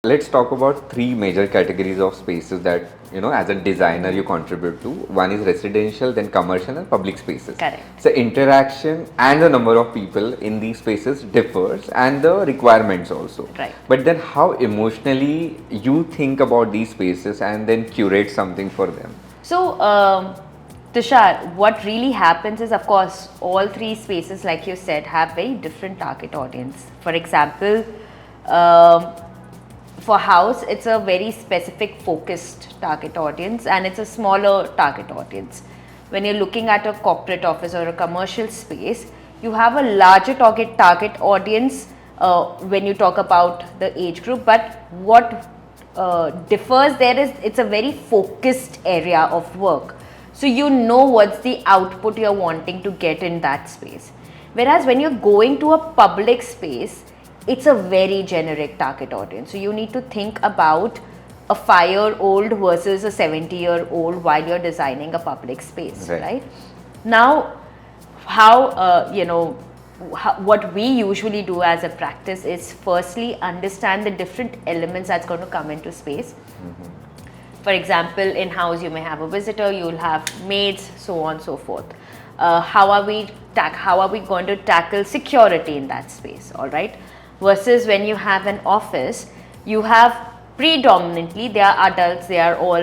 Let's talk about three major categories of spaces that, as a designer you contribute to. One is residential, then commercial and public spaces. Correct. So interaction and the number of people in these spaces differs, and the requirements also. Right. But then how emotionally you think about these spaces and then curate something for them? So, Tushar, what really happens is, of course, all three spaces, like you said, have very different target audience. For example, for house, it's a very specific focused target audience, and it's a smaller target audience. When you're looking at a corporate office or a commercial space, you have a larger target audience when you talk about the age group. But what differs there is it's a very focused area of work. So you know what's the output you're wanting to get in that space. Whereas when you're going to a public space, it's a very generic target audience. So you need to think about a 5-year-old versus a 70-year-old while you're designing a public space, right? Now, what we usually do as a practice is firstly understand the different elements that's going to come into space. For example, in house you may have a visitor, you'll have maids, so on and so forth. How are we going to tackle security in that space, all right? Versus when you have an office, you have predominantly, they are adults, they are all,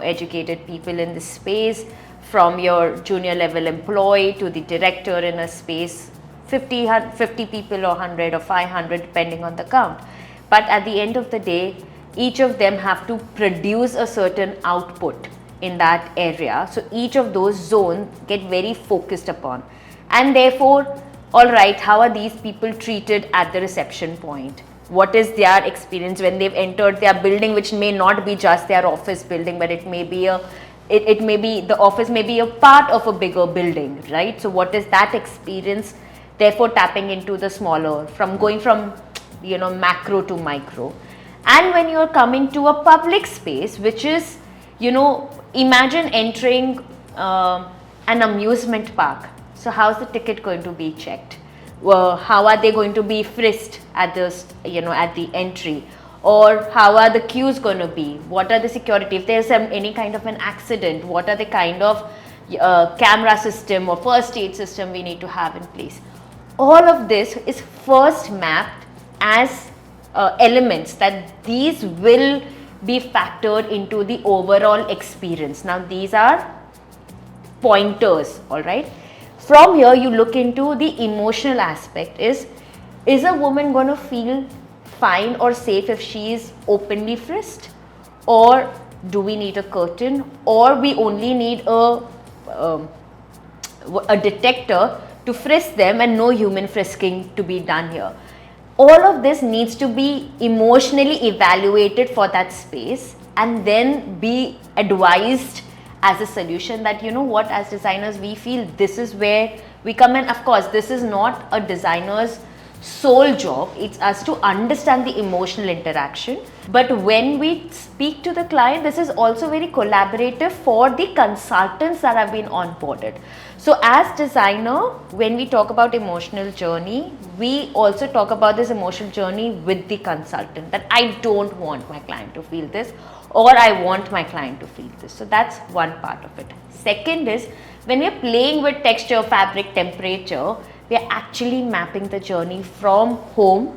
educated people in the space, from your junior level employee to the director in a space, 50 people or 100 or 500 depending on the count. But at the end of the day, each of them have to produce a certain output in that area. So each of those zones get very focused upon. And therefore, all right, how are these people treated at the reception point? What is their experience when they've entered their building, which may not be just their office building, but it may be the office may be a part of a bigger building, right? So what is that experience? Therefore, tapping into the smaller, going from macro to micro. And when you're coming to a public space, which is, imagine entering an amusement park. So how's the ticket going to be checked? How are they going to be frisked at the entry? Or how are the queues going to be? What are the security? If there's any kind of an accident, what are the kind of camera system or first aid system we need to have in place? All of this is first mapped as elements that these will be factored into the overall experience. Now these are pointers, all right? From here you look into the emotional aspect. Is a woman going to feel fine or safe if she is openly frisked? Or do we need a curtain? Or we only need a detector to frisk them and no human frisking to be done here? All of this needs to be emotionally evaluated for that space and then be advised as a solution that, as designers, we feel this is where we come in. Of course, this is not a designer's sole job. It's us to understand the emotional interaction. But when we speak to the client, this is also very collaborative for the consultants that have been onboarded. So as designer, when we talk about emotional journey, we also talk about this emotional journey with the consultant, that I don't want my client to feel this, or I want my client to feel this. So that's one part of it. Second is, when we're playing with texture, fabric, temperature, we are actually mapping the journey from home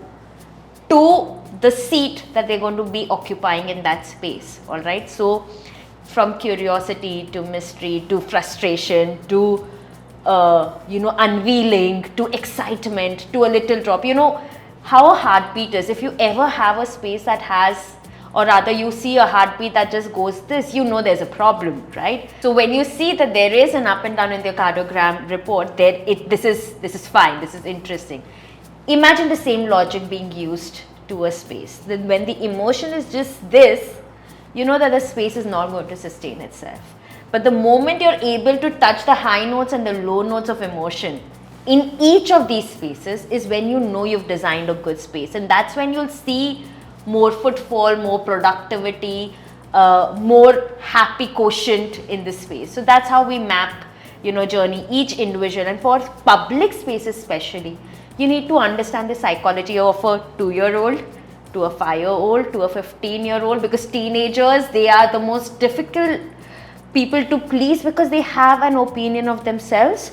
to the seat that they're going to be occupying in that space, all right? So from curiosity to mystery to frustration to unveiling to excitement to a little drop. How a heartbeat is. If you ever have a space that has, or rather you see a heartbeat that just goes this, there's a problem, right? So when you see that there is an up and down in the cardiogram report, this is fine, this is interesting. Imagine the same logic being used to a space. Then when the emotion is just this, that the space is not going to sustain itself. But the moment you're able to touch the high notes and the low notes of emotion in each of these spaces is when you've designed a good space. And that's when you'll see more footfall, more productivity, more happy quotient in this space. So that's how we map, journey, each individual. And for public spaces especially, you need to understand the psychology of a 2-year-old, to a 5-year-old, to a 15-year-old, because teenagers, they are the most difficult people to please because they have an opinion of themselves,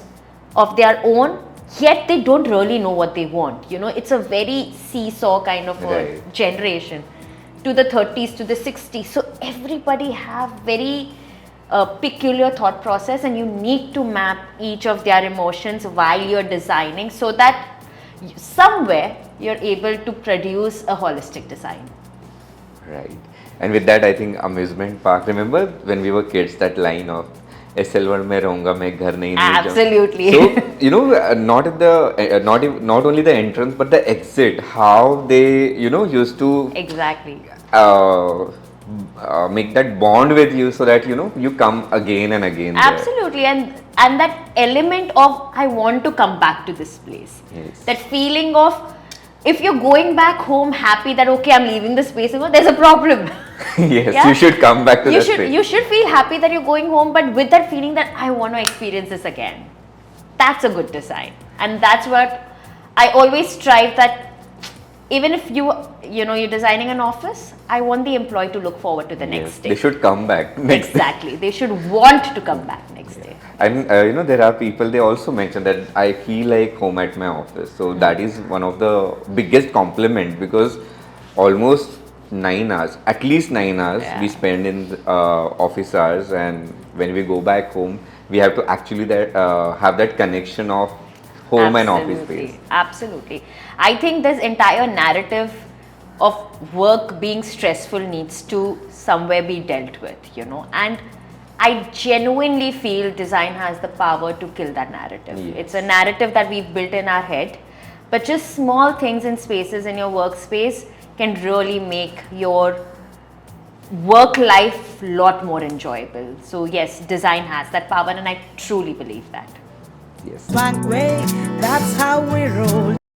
of their own, yet they don't really know what they want. You know, it's a very seesaw kind of a Right. generation, to the 30s, to the 60s. So everybody have very peculiar thought process, and you need to map each of their emotions while you're designing, so that somewhere you're able to produce a holistic design. Right. And with that, I think amusement park. Remember when we were kids, that line of "SL one में रहूँगा मैं घर नहीं नहीं जाऊँ." Absolutely. So you know, not at the not only the entrance but the exit. How they used to Exactly. uh, make that bond with you, so that you come again and again. There. Absolutely. And that element of I want to come back to this place. Yes. That feeling of, if you're going back home happy that okay, I'm leaving the space, there's a problem. Yes, Yeah? you should come back to you the should space. you should feel happy that you're going home, but with that feeling that I want to experience this again. That's a good design. And that's what I always strive, that even if you're designing an office, I want the employee to look forward to the next Yes, day. they should come back next day. Exactly. They should want to come back next day. And there are people, they also mention that I feel like home at my office. So that is one of the biggest compliment, because almost 9 hours, at least 9 hours, Yeah. we spend in office hours, and when we go back home, we have to actually have that connection of home and office Absolutely. space. Absolutely. I think this entire narrative of work being stressful needs to somewhere be dealt with, and I genuinely feel design has the power to kill that narrative. Yes. It's a narrative that we've built in our head, but just small things in spaces in your workspace can really make your work life a lot more enjoyable. So yes, design has that power, and I truly believe that. Yes. Swank way, that's how we roll.